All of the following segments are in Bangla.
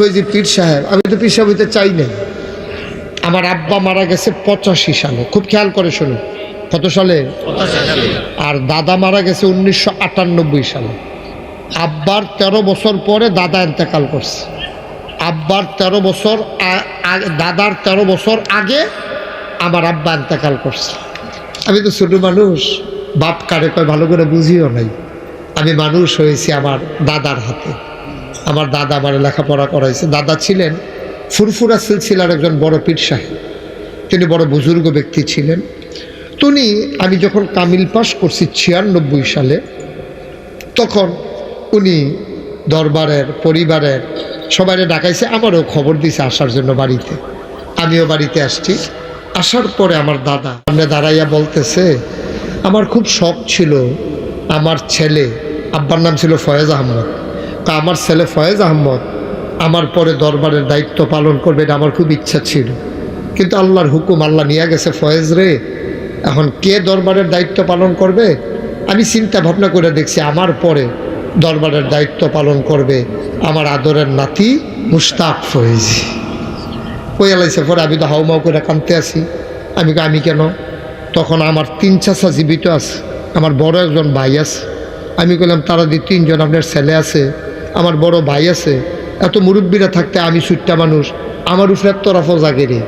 ওই যে পীর সাহেব, আমি তো পীর সাহেব হইতে চাই নাই। আমার আব্বা মারা গেছে 85 সালে, খুব খেয়াল করে শুনুন। কত সালে? আর দাদা মারা গেছে 1998 সালে। আব্বার 13 বছর পরে দাদা ইন্তেকাল করছে। আব্বার 13 বছর দাদার 13 বছর আগে আমার আব্বা ইন্তেকাল করছে। আমি তো ছোট মানুষ, বাপ কারে কয় ভালো করে বুঝিও নাই। আমি মানুষ হয়েছি আমার দাদার হাতে। আমার দাদা আমার লেখাপড়া করাইছে। দাদা ছিলেন ফুরফুরা সিলসিলার একজন বড় পীর সাহেব, তিনি বড় বুজুর্গ ব্যক্তি ছিলেন। তিনি, আমি যখন কামিল পাস করছি 96 সালে, তখন উনি দরবারের পরিবারের সবাই ডাকাইছে, আমারও খবর দিছে আসার জন্য বাড়িতে। আমিও বাড়িতে আসছি। আসার পরে আমার দাদা সামনে দাঁড়াইয়া বলতেছে, আমার খুব শখ ছিল আমার ছেলে, আব্বার নাম ছিল ফয়েজ আহমদ, তা আমার ছেলে ফয়েজ আহমদ আমার পরে দরবারের দায়িত্ব পালন করবে, এটা আমার খুব ইচ্ছা ছিল। কিন্তু আল্লাহর হুকুম, আল্লাহ নিয়ে গেছে ফয়েজ রে, এখন কে দরবারের দায়িত্ব পালন করবে? আমি চিন্তা ভাবনা করে দেখছি আমার পরে দরবারের দায়িত্ব পালন করবে আমার আদরের নাতি মুশতাক ফয়েজ। ওই আলাইছে পরে আমি তো হাউমাউ করে কাঁদতে আসি। আমি কেন? তখন আমার 3 চাচা জীবিত আছে, আমার বড় একজন ভাই আছে। আমি বললাম, তারা দিয়ে 3 জন আপনার ছেলে আছে, আমার বড় ভাই আছে, এত মুরব্বীরা থাকতে আমি ছুট্টা মানুষ, আমার উপরে তোরা পোজা গেরে,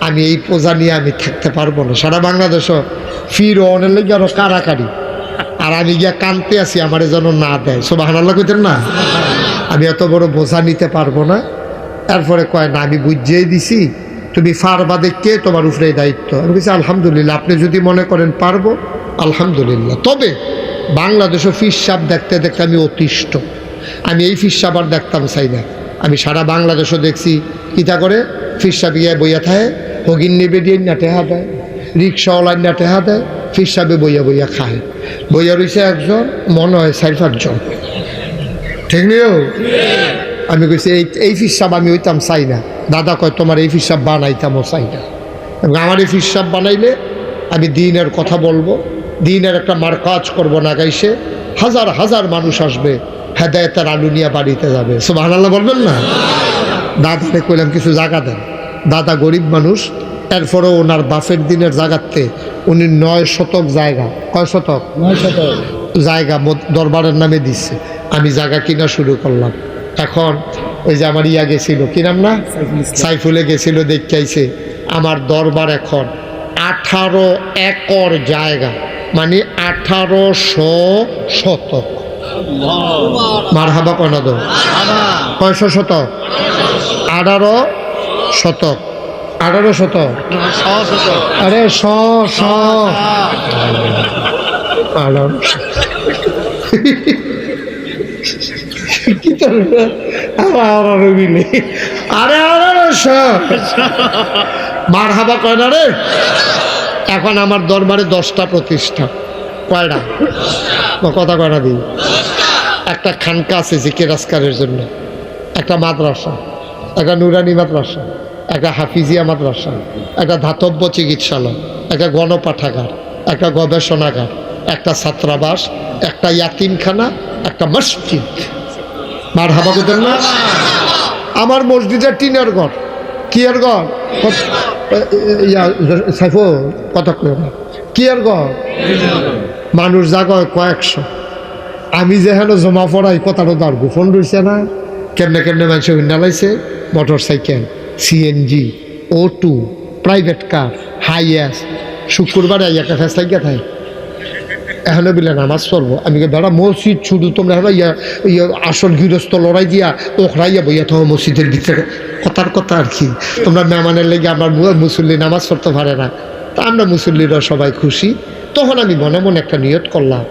আমি এই পোজা নিয়ে আমি থাকতে পারবো না। সারা বাংলাদেশও ফির অনের লেগে আরো কারাকারি, আর আমি গিয়া কানতে আছি আমার যেন না দেয়। সুবহানাল্লাহ কইতেন না? আমি এত বড় বোঝা নিতে পারবো না। এরপরে কয় না, আমি বুঝিয়েই দিছি, তুমি ফারবা দেখে তোমার উপরে দায়িত্ব। আমি বলছি আলহামদুলিল্লাহ, আপনি যদি মনে করেন পারবো আলহামদুলিল্লাহ। তবে বাংলাদেশও ফির সাপ দেখতে দেখতে আমি অতিষ্ঠ। আমি এই ফির সাপ আর দেখতাম চাই না। আমি সারা বাংলাদেশও দেখছি ইটা করে ফির সাপ গিয়ে বইয়া থাকে, হগিন নেবে দিয়ে না টেহা দেয়, রিক্সাওয়ালার না টেহা দেয়, ফির সাপে বইয়া বইয়া খায়। বইয়া রয়েছে একজন, মনে হয় 4-5 জন, ঠিক নিও। আমি কইছি এই ফির সাপ আমি হইতাম চাই না। দাদা কয় তোমার এই ফির সাপ বানাইতামও চাই না। এবং আমার এই ফির সাপ বানাইলে আমি দিনের কথা বলবো, দিনের একটা মার্কাজ করবো না, গাইছে হাজার হাজার মানুষ আসবে, হেদায়েতের আলু নিয়ে বাড়িতে যাবে। সুবহানাল্লাহ বলবেন না? দাদাকে কইলাম কিছু জায়গা দেন। দাদা গরিব মানুষ, এরপরেও ওনার বাফের দিনের জায়গাতে উনি 9 শতক জায়গা, কয় শতক? 9 শতক জায়গা দরবারের নামে দিচ্ছে। আমি জায়গা কিনা শুরু করলাম। এখন ওই যে আমার ইয়া গেছিল, কি নাম না, সাইফুলে গেছিল, দেখাইছে আমার দরবার এখন 18 একর জায়গা, মানে 1800 শতক। মারহাবা কনা দো, কয়শো শতক? 18 শতক। 18 শতক, আরে কি আরে মারহাবা কয় না রে। এখন আমার দরবারে 10টা প্রতিষ্ঠান। কয়টা? কথা কয় না দিই। একটা খানকা আছে জিকির আজকারের জন্য, একটা মাদ্রাসা, একটা নুরানি মাদ্রাসা, একটা হাফিজিয়া মাদ্রাসা, একটা ধাতব্য চিকিৎসালয়, একটা গণপাঠাগার, একটা গবেষণাগার, একটা ছাত্রাবাস, একটা ইয়াতিমখানা, একটা মসজিদ। মারহাবা কইতেন না? আমার মসজিদের টিনের ঘর। কি এর ঘর? সাইফুল কথা কই না, কি এর ঘর? মানুষ জায়গায় কয়েকশো। আমি যেখানে জমা পড়াই কথাটা তার গোপন রয়েছে না। কেমনে কেমনে মানুষ নালাইছে, motor cycle, CNG, O2, private car, Hiace. শুক্রবারে একটা ফেস লাগিয়া থাকে, এখানে বলে নামাজ পড়বো। আমি দাঁড়া মসজিদ শুধু তোমরা এখন আসল গৃহস্থ লড়াই দিয়া ওখরাইয়া বইয়া থাকো মসজিদের ভিতরে। কথার কথা আর কি, তোমরা মেহমানের লেগে আমার মুসল্লি নামাজ পড়তে পারে না, তা আমরা মুসল্লিরা সবাই খুশি। তখন আমি মনে মনে একটা নিয়ত করলাম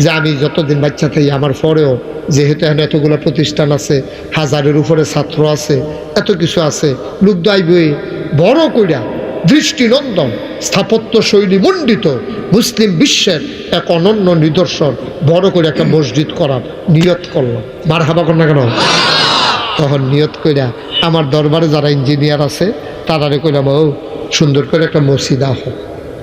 যে আমি যতদিন বাচ্চা থাকি, আমার পরেও যেহেতু এখানে এতগুলো প্রতিষ্ঠান আছে, 1000-এর উপরে ছাত্র আছে, এত কিছু আছে, লোক দাইবই বড় কইরা দৃষ্টিনন্দন স্থাপত্য শৈলী মণ্ডিত মুসলিম বিশ্বের এক অনন্য নিদর্শন বড় করে একটা মসজিদ করার নিয়ত করলাম। মারহাবা কর না কেন? তখন নিয়ত কইরা আমার দরবারে যারা ইঞ্জিনিয়ার আছে তারারে কইলাম, ও সুন্দর করে একটা মসজিদ আহ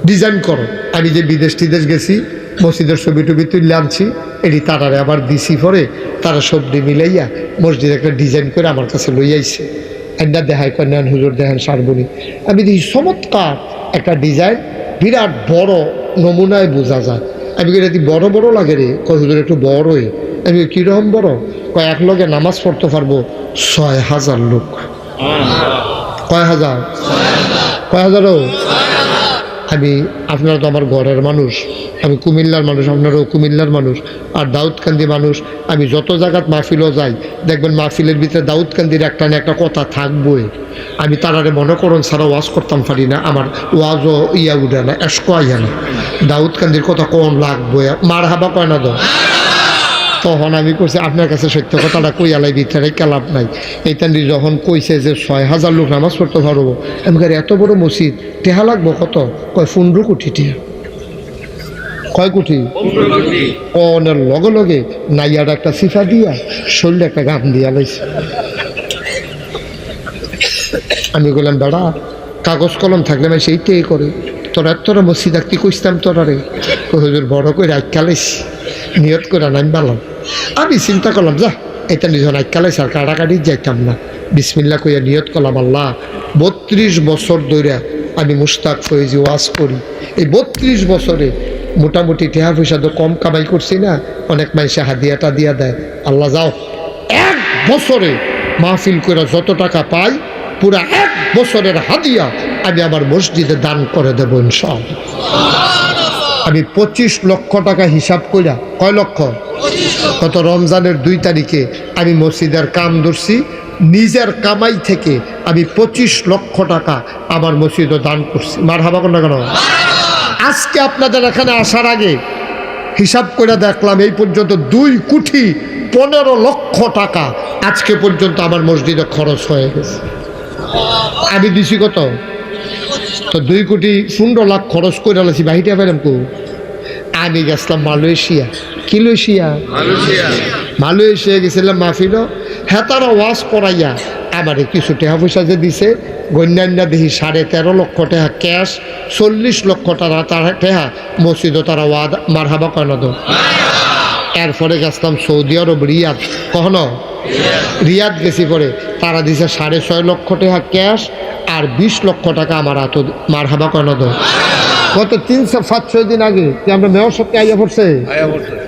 ডিজাইন করো। আমি যে বিদেশ টিদেশ গেছি, মসজিদের ছবি টবি তুললে আনছি, এটি তারারে আবার দিছি পরে তারা সবজি মিলাইয়া মসজিদ একটা ডিজাইন করে আমার কাছে লই আইছে। আইনা দেখায় কন্যান হুজুর দেখেন সারবনি। আমি দেখি চমৎকার একটা ডিজাইন, বিরাট বড় নমুনায় বোঝা যায়। আমি এটি বড় বড় লাগে রে, কয় হুজুর একটু বড়ই। আমি কীরকম বড়? কয় এক লগে নামাজ পড়তে পারবো ৬,০০০ লোক। কয় হাজার? কয় হাজারও? আমি, আপনারা তো আমার ঘরের মানুষ, আমি কুমিল্লার মানুষ, আপনারাও কুমিল্লার মানুষ, আর দাউদকান্দি মানুষ। আমি যত জায়গাত মাহফিলও যাই দেখবেন মাহফিলের ভিতরে দাউদকান্দির একটা না একটা কথা থাকবই। আমি তারারে মনে করুন সারা ওয়াজ করতাম পারি না, আমার ওয়াজও ইয়া উঠে না, এসকো আইয়া না, দাউদকান্দির কথা কোন লাগবই, মার হাবা কয় না তো। তখন আমি কইছি আপনার কাছে সত্য কথাটা কই আলাই ভিতরে লাভ নাই। এইখান যখন কইছে যে ৬,০০০ লোক নামাজ পড়তে পারবো, আমি এত বড় মসজিদ টেহা লাগবো কত? কয় ১৫ কোটি টেহা। কয় কোটি? অনের লগে লগে নাইয়ার একটা সিফা দিয়া শরীরে একটা গান দিয়া লাইছে। আমি বললাম বেড়া, কাগজ কলম থাকলে আমি সেইটাই করে, তোরা মসজিদ আঁকতে কইতাম তোরা রে। হুজুর বড় করে আইকালাইছি, নিয়ত করে নাম বালাম। আমি চিন্তা করলাম যা এটা নিজন আইকালাইছে, আর কাটাকাটি যাইতাম না। বিসমিল্লাহ কইয়া নিয়ত করলাম, আল্লাহ ৩২ বছর ধরে আমি মুস্তাক ফয়েজি ওয়াজ করি, এই ৩২ বছরে মোটামুটি টেহা পয়সা তো কম কামাই করছি না, অনেক মানুষে হাদিয়াটা দিয়া দেয়। আল্লাহ যাও, ১ বছরে মাহফিল করে যত টাকা পাই পুরা 1 বছরের হাদিয়া আমি আমার মসজিদে দান করে দেবো ইনশাআল্লাহ। আমি ২৫ লক্ষ টাকা হিসাব কইরা, কয় লক্ষ? গত রমজানের ২ তারিখে আমি মসজিদের কাম ধরছি, নিজের কামাই থেকে আমি ২৫ লক্ষ টাকা আমার মসজিদে দান করছি। মার হাবা কোন না কেন? আজকে আপনাদের এখানে আসার আগে হিসাব করে দেখলাম এই পর্যন্ত ২,১৫,০০,০০০ টাকা আজকে পর্যন্ত আমার মসজিদে খরচ হয়ে গেছে। আমি দিছি কত? তো ২,১৫,০০,০০০ খরচ করে আলাইছি। বাহিটা পেলাম কো? আমি গেছিলাম মালয়েশিয়া। কি মালয়েশিয়া গেছিলাম মাহফিল। হ্যাঁ, তারা ওয়াজ করাইয়া আমারে কিছু টাকা পয়সা যে দিছে, গণ্যান্যা দেখি ১৩.৫ লক্ষ টাকা ক্যাশ, ৪০ লক্ষ টাকা টাকা মসজিদও তারা ওয়াদ মার হাবা কয় না তো। এরপরে গেছিলাম সৌদি আরব রিয়াদ। কখনো রিয়াদ গেছি পরে তারা দিছে ৬.৫ লক্ষ টাকা ক্যাশ আর ২০ লক্ষ টাকা আমার হাত মার হাবা কয় না তো। গত ৩-৫-৬ দিন আগে কি আমরা মেয়র সবকে আইয়া পড়ছে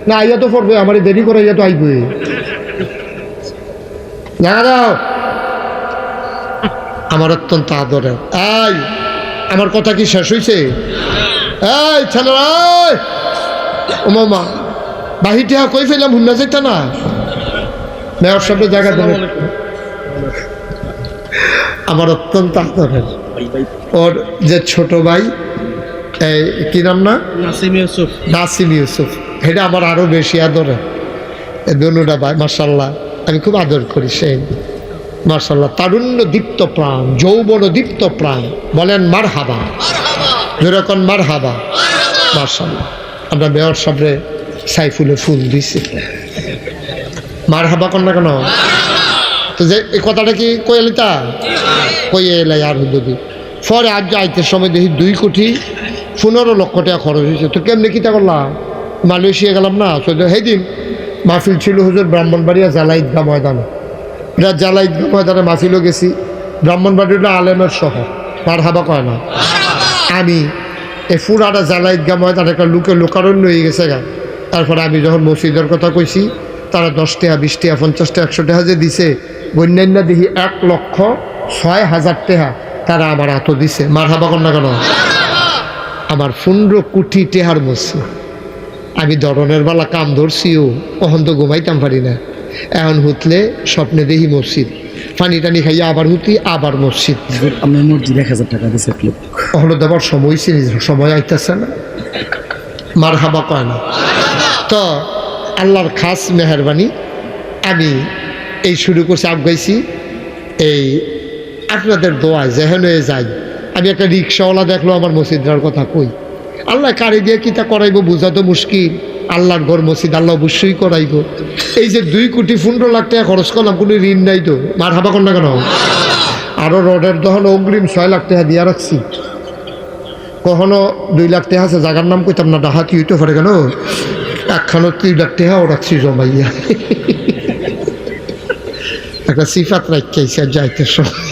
না? আইয়া তো পড়বে, আমার দেরি করে আইয়া তো আইবে। জানা দাও আমার অত্যন্ত আদরের। এই আমার কথা কি শেষ হয়েছে? এই ছেলেরা, ও মামা বাহিটা কই ফেলাম, হুন্না যেটা না মেয়র সাহেবের জায়গা দেবে। আমার অত্যন্ত আদরের ওর যে ছোট ভাই, এই কি নাম না, নাসিম ইউসুফ, এটা আমার আরো বেশি আদরের। এই দুটা ভাই মাশাআল্লাহ আমি খুব আদর করি। সেই মাশাআল্লাহ তারুণ্য দীপ্ত প্রাণ, যৌবন দীপ্ত প্রাণ, বলেন মার হাবা, যেরকম মার হাবা। মাশাআল্লাহ আমরা মেয়র সাহেবরে সাইফুলে ফুল দিছি, মার হাবা কর না কেন? তো যে এই কথাটা কি কইলিতা কইয়ে এলাই আর যদি পরে আজ আইতের সময় দেখি ২,১৫,০০,০০০ টাকা খরচ হয়েছে। তো কেমনি কিতা করলাম? মালয়েশিয়া গেলাম না, সেই দিন মাহফিল ছিল হুজুর ব্রাহ্মণবাড়িয়া জালা ঈদগাহ ময়দানে। বিরাট জালা ঈদগাহ ময়দানে মাহফিলও গেছি। ব্রাহ্মণবাড়ি হলো আলেমের শহর, মার হাবা কয় না। আমি এই পুরাটা জালা ঈদগাহ ময়দানে একটা লোকারণ্য হয়ে গেছে গা। তারপরে আমি যখন মসজিদের কথা কইছি, তারা ১০ টাকা ২০ টাকা ৫০ টাকা ১০০ টাকা যে দিছে, বন্যান্য দেখি ১,০৬,০০০ টাকা তারা আমার হাত দিছে। মার হাবা কর না কেন? আমার ১৫ কোটি টেহার মসজিদ। আমি ধরনের বেলা কাম ধরছিও, কখন তো ঘুমাইতাম পারি না। এখন হুতলে স্বপ্নে দেখি মসজিদ, পানি টানি খাইয়া আবার হুতি, আবার মসজিদ। আপনার মসজিদ ১,০০০ টাকা দিচ্ছে, কখনো দেবার সময় ছিল, সময় আইতেছে না। মার হাবা কয় না। তো আল্লাহর খাস মেহরবানি আমি এই শুরু করছি, আগাইছি এই আপনাদের দোয়ায় যেহেন যাই। আমি একটা রিক্সাওয়ালা দেখলো আমার মসজিদার কথা কই, আল্লাহ কারি দিয়ে কিতা করাইব বোঝা তো মুশকিল। আল্লাহর ঘর মসজিদ আল্লাহ অবশ্যই করাইব। এই যে ২,১৫,০০,০০০ টাকা খরচ করলাম, কোনো ঋণ নাই তো। মার হাবা কর না কেন? আরও রডের দহন অগ্রিম ৬ লাখ টাকা দিয়া রাখছি। কখনো 2 লাখ টাকা আছে, জায়গার নাম কইতাম না, ডাহাতি হইতে পারে কেন, একখানো 3 লাখ টাকা ও রাখছি জমাইয়া। একটা সিফাত রাখাইছে যাইতে সময়,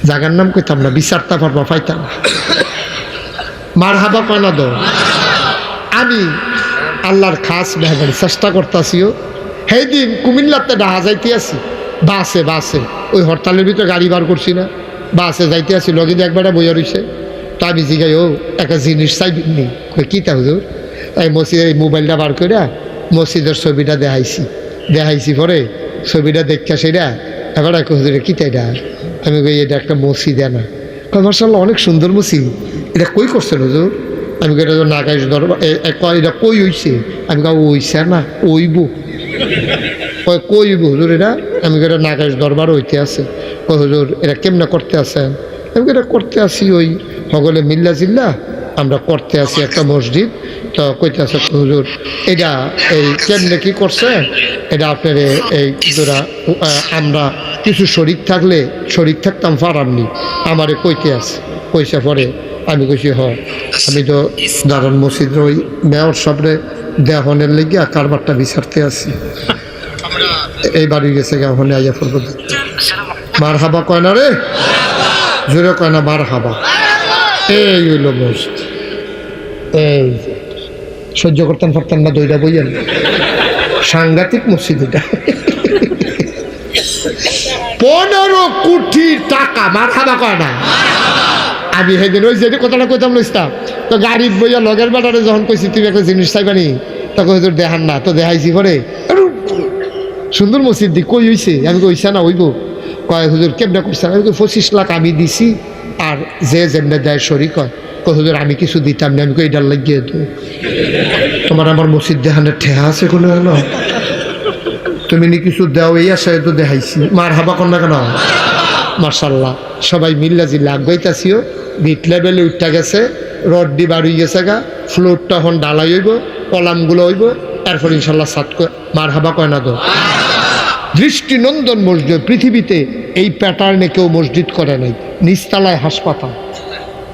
জায়গার নাম কইতাম না, বিচারটা পারবা পাইতাম না। মার হাবা কয়না দো। আমি আল্লাহর খাস মেহরবানি চেষ্টা করতেছিও। সেই দিন কুমিল্লাতে ডাহা যাইতে আছি, বাসে ওই হরতালের ভিতরে গাড়ি বার করছি না, বাসে যাইতে আছি, লগে একবার বইয়া রয়েছে। তো আমি জিগাই, ও একটা জিনিস চাইবিনি, কী তা হুজুর? তাই মসজিদের এই মোবাইলটা বার করে মসজিদের ছবিটা দেখাইছি পরে ছবিটা দেখা সেটা এবার এক হুজুরে কী তাইটা? আমি কই এটা একটা মসজিদ না। মার্শাল্লাহ অনেক সুন্দর মসজিদ, এটা কই করছেন হুজুর? আমি কই এটা নাগাইশ দরবার। এটা কই হইছে? আমি কা ওইছে না, ওইব। কইব হুজুর এটা? আমি এটা নাগাইশ দরবার হইতে আছে। কই হুজুর এটা কেমনে করতে আছেন? আমি এটা করতে আসি ওই সকলে মিল্লা জিল্লা আমরা করতে আসি একটা মসজিদ। তো কইতে আছে হুজুর এটা এই কেমনে কি করছে এটা আপনার এই কিছুরা আমরা কিছু শরিক থাকতাম ফারামনি আমারে কইতে আছে। কইসা পরে আমি কইছি আমি তো দারুন মসজিদের ওই মেয়র সবরে দেহনের লেগে কারবারটা বিচারতে আছি। এই বাড়ি গেছে ওখানে আইয়া পড়ব। মার হাবা কয় না রে, জোরে কয় না মার হাবা। এই হইল মসজিদ। এই সহ্য করতেন পারতেন না, দইটা বইয়েন, সাংঘাতিক মসজিদ এটা। 15 কোটি টাকা। মার হাবা কয় না। আমি সেদিন ওই যে কথাটা কইতাম লইতাম, তো গাড়ির বইয়া লগের বাটারে যখন কইছি তুমি একটা জিনিস চাইবানি, তখন হুজুর দেখান না, তো দেখাইছি পরে সুন্দর মসজিদ দি কই হইছে? আমি কইছা না হইব। কয় হুজুর কেমনে করছেন? আমি 25 লাখ আমি দিছি, আর যে যেমনে দেয় শরিক হয়। কয় হুজুর আমি কিছু দিতাম না। আমি কই এটার লাগিয়ে তো তোমার আমার মসজিদ দেখানোর ঠেহা আছে কোনো? তুমি নি কিছু দেও, এই আশায় তো দেখাইছি। মার হাবা কর না কেন? মার্শাল্লাহ সবাই মিল্লা জিল্লা আগাইতাছিও। ভিট লেভেলে উঠা গেছে, রড দি বাড়ি গেছে গা, ফ্লোরটা এখন ডালাই হইব, কলামগুলো হইব, এরপর ইনশাল্লাহ সাত। মার হাবা কয় না তো? দৃষ্টিনন্দন মসজিদ। পৃথিবীতে এই প্যাটার্নে কেউ মসজিদ করে নাই। নিচতলায় হাসপাতাল,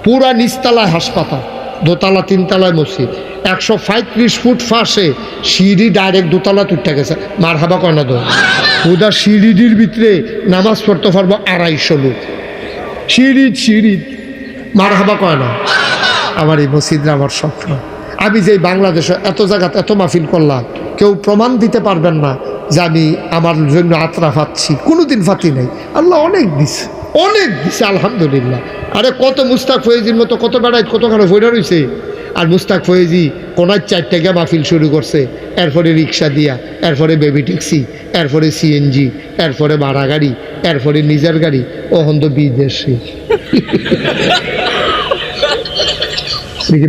পুরা নিচতলায় হাসপাতাল, দোতলা 3 তলায় মসজিদ, 135 ফুট ফাঁসে সিঁড়ি ডাইরেক্ট দোতলা তুটে গেছে। মার হাবা কয় না তো? ওদা সিঁড়ির ভিতরে নামাজ পড়তে পারবো 250 লোক। সিঁড়ি মার হাবা কয় না? আমার এই মসজিদরা আমার স্বপ্ন। আমি যে বাংলাদেশে এত জায়গাতে এত মাহফিল করলাম, কেউ প্রমাণ দিতে পারবেন না যে আমি আমার জন্য আত্রা ফাচ্ছি। কোনোদিন ফাতি নাই। আল্লাহ অনেক দিছে আলহামদুলিল্লাহ। আরে কত মুস্তাক ফয়েজির মতো কত বেড়াই কতখানে ফইরা রয়েছে। আর মুস্তাক ফয়েজি কোনায় 4 টাকা মাহফিল শুরু করছে, এরপরে রিক্সা দিয়া, এরপরে বেবি ট্যাক্সি, এরপরে সিএনজি, এরপরে ভাড়া গাড়ি, এরপরে নিজের গাড়ি, ওখান তো বিদেশি।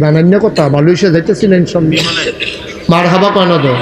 বানান্য কথা মালয়েশিয়া যাইতেছি না ইনশাল্লাহ। মার হাবা কয় না তো?